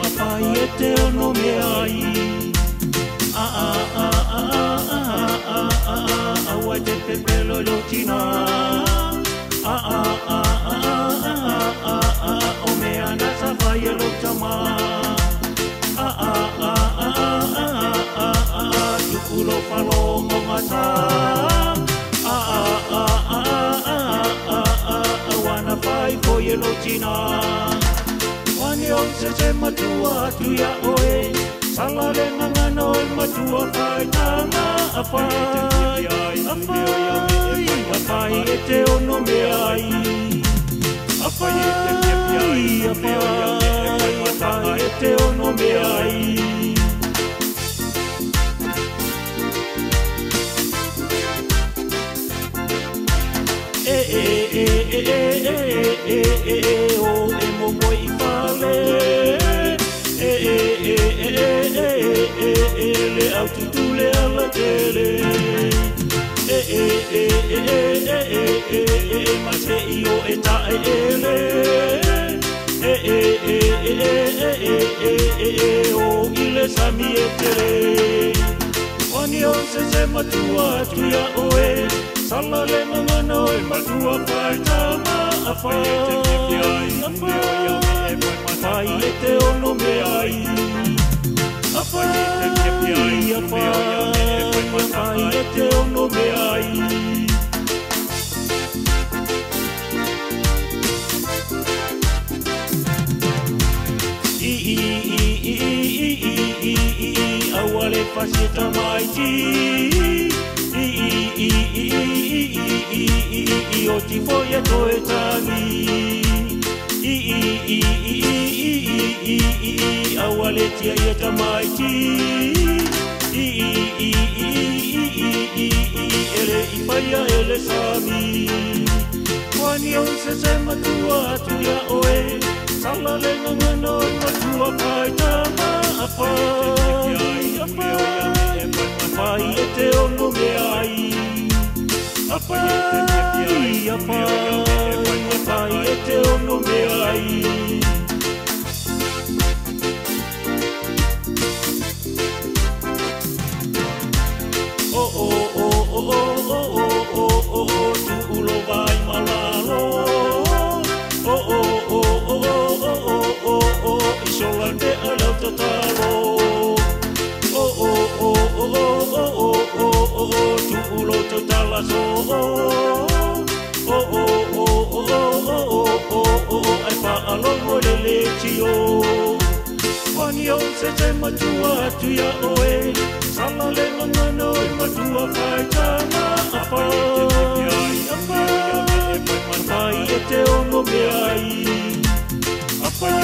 Apai e te ono me ai. Aua te pepelo lo tina. O me ana sa vai e lo tama. Tukulo palo mo ngata. Wana pai ko ye lo tina. Wani on se matua tu ya oe. Salare ngano matua pai tanga apai. Apai e te ono me ai. Apai e te ono me ai. O e mo moi fale. Le aututu le ala tele. Ma se io e tae ele. O ile sami e tere. Oni o se matua tu ya oe. Salale ngano e matua pai tama afai. Afai e te ono me ai. Afai e te ono me ai. Awale pasita maiti. O ti foi e toe tangi. Awale tia e tamaiti. Ele ipaia ele sami. Wani on se matua tu ya oe. Salale ngano matua pai tama apai. Apai e te ono me ai. Apai e te ono me ai. Tu ulo vai malalo. Isola te alau tatalo. Tu ulo te talaso. Ai pa alongo le letio. Wani o se matua tu ya oe. Salale ngano e matua pai tama apai. Apai e te ono me ai. Apai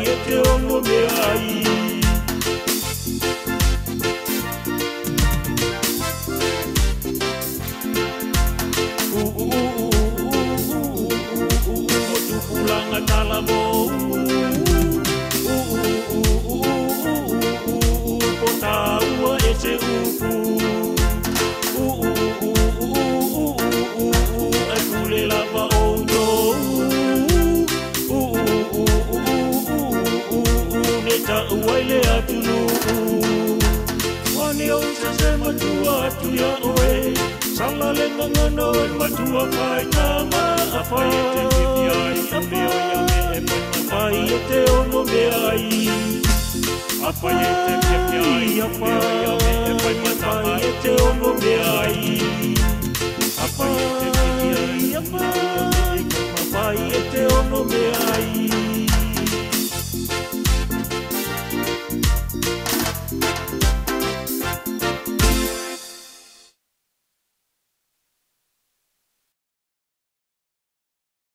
e te ono me ai. Pulanga talabo. Potaua ese uku. Ai kule lava ojo. Neta uaile atunu. Wani on se matua tu ya oe. Salale ngano matua pai tama afai. Apai e te ono me ai. Apai e te ono me ai. Apai